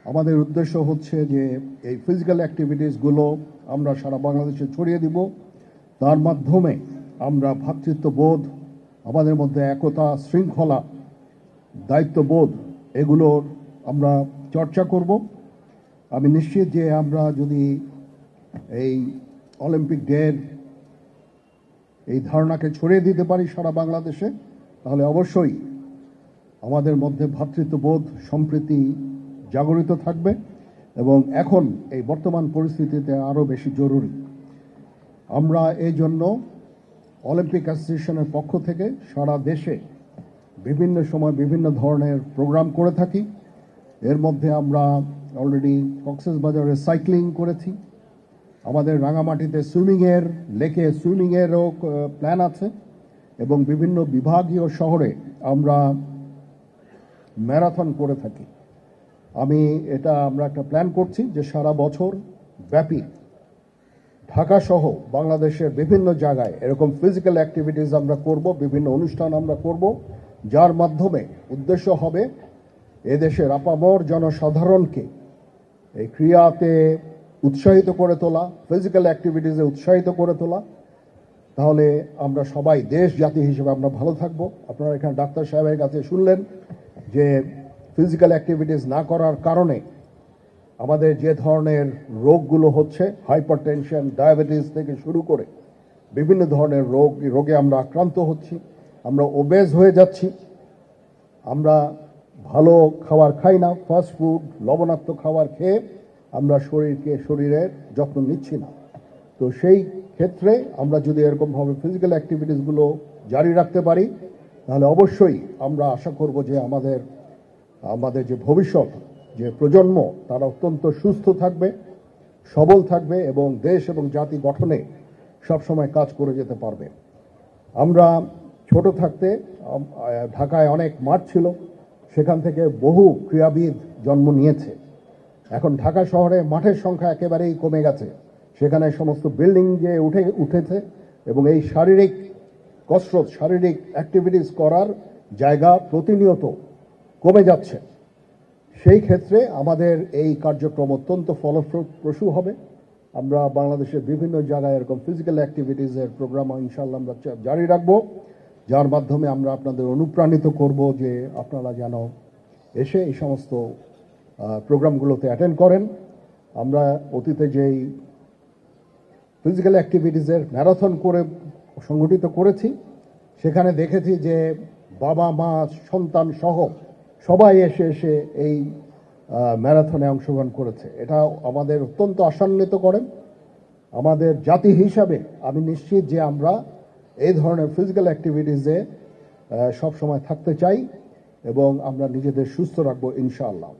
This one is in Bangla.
আমাদের উদ্দেশ্য হচ্ছে যে এই ফিজিক্যাল অ্যাক্টিভিটিসগুলো আমরা সারা বাংলাদেশে ছড়িয়ে দিব। তার মাধ্যমে আমরা ভ্রাতৃত্ববোধ, আমাদের মধ্যে একতা, শৃঙ্খলা, দায়িত্ববোধ এগুলোর আমরা চর্চা করব। আমি নিশ্চিত যে আমরা যদি এই অলিম্পিক ডের এই ধারণাকে ছড়িয়ে দিতে পারি সারা বাংলাদেশে, তাহলে অবশ্যই আমাদের মধ্যে ভ্রাতৃত্ববোধ, সম্প্রীতি জাগরিত থাকবে এবং এখন এই বর্তমান পরিস্থিতিতে আরও বেশি জরুরি। আমরা এই জন্য অলিম্পিক অ্যাসোসিয়েশনের পক্ষ থেকে সারা দেশে বিভিন্ন সময় বিভিন্ন ধরনের প্রোগ্রাম করে থাকি। এর মধ্যে আমরা অলরেডি কক্সবাজারে সাইক্লিং করেছি, আমাদের রাঙামাটিতে সুইমিংয়ের, লেকে সুইমিংয়েরও প্ল্যান আছে এবং বিভিন্ন বিভাগীয় শহরে আমরা ম্যারাথন করে থাকি। আমরা একটা প্ল্যান করছি যে সারা বছর ব্যাপী ঢাকা সহ বাংলাদেশের বিভিন্ন জায়গায় এরকম ফিজিক্যাল অ্যাক্টিভিটিস আমরা করব, বিভিন্ন অনুষ্ঠান আমরা করব, যার মাধ্যমে উদ্দেশ্য হবে এদেশের আপামর জনসাধারণকে এই ক্রিয়াতে উৎসাহিত করে তোলা, ফিজিক্যাল অ্যাক্টিভিটিসে উৎসাহিত করে তোলা। তাহলে আমরা সবাই দেশ জাতি হিসেবে আমরা ভালো থাকব। আপনারা এখানে ডাক্তার সাহেবের কাছে শুনলেন যে ফিজিক্যাল অ্যাক্টিভিটিস না করার কারণে আমাদের যে ধরনের রোগগুলো হচ্ছে, হাইপারটেনশন, ডায়াবেটিস থেকে শুরু করে বিভিন্ন ধরনের রোগে আমরা আক্রান্ত হচ্ছি, আমরা ওবেজ হয়ে যাচ্ছি, আমরা ভালো খাবার খাই না, ফাস্ট ফুড, লবণাক্ত খাবার খেয়ে আমরা শরীরের যত্ন নিচ্ছি না। তো সেই ক্ষেত্রে আমরা যদি এরকমভাবে ফিজিক্যাল অ্যাক্টিভিটিসগুলো জারি রাখতে পারি, তাহলে অবশ্যই আমরা আশা করব যে আমাদের যে ভবিষ্যৎ, যে প্রজন্ম, তারা অত্যন্ত সুস্থ থাকবে, সবল থাকবে এবং দেশ এবং জাতি গঠনে সবসময় কাজ করে যেতে পারবে। আমরা ছোট থাকতে ঢাকায় অনেক মাঠ ছিল, সেখান থেকে বহু ক্রীড়াবিদ জন্ম নিয়েছে। এখন ঢাকা শহরে মাঠের সংখ্যা একেবারেই কমে গেছে, সেখানে সমস্ত বিল্ডিং যে উঠেছে এবং এই শারীরিক কসরত, শারীরিক অ্যাক্টিভিটিস করার জায়গা প্রতিনিয়ত কমে যাচ্ছে। সেই ক্ষেত্রে আমাদের এই কার্যক্রম অত্যন্ত ফলপ্রসূ হবে। আমরা বাংলাদেশের বিভিন্ন জায়গায় এরকম ফিজিক্যাল অ্যাক্টিভিটিসের প্রোগ্রাম ইনশাআল্লাহ আমরা জারি রাখব, যার মাধ্যমে আমরা আপনাদের অনুপ্রাণিত করব যে আপনারা যেন এসে এই সমস্ত প্রোগ্রামগুলোতে অ্যাটেন্ড করেন। আমরা অতীতে যেই ফিজিক্যাল অ্যাক্টিভিটিসের ম্যারাথন করে সংগঠিত করেছি, সেখানে দেখেছি যে বাবা মা সন্তান সহ সবাই এসে এই ম্যারাথনে অংশগ্রহণ করেছে। এটা আমাদের অত্যন্ত আশান্বিত করেন। আমাদের জাতি হিসাবে আমি নিশ্চিত যে আমরা এই ধরনের ফিজিক্যাল অ্যাক্টিভিটিসে সবসময় থাকতে চাই এবং আমরা নিজেদের সুস্থ রাখবো ইনশাআল্লাহ।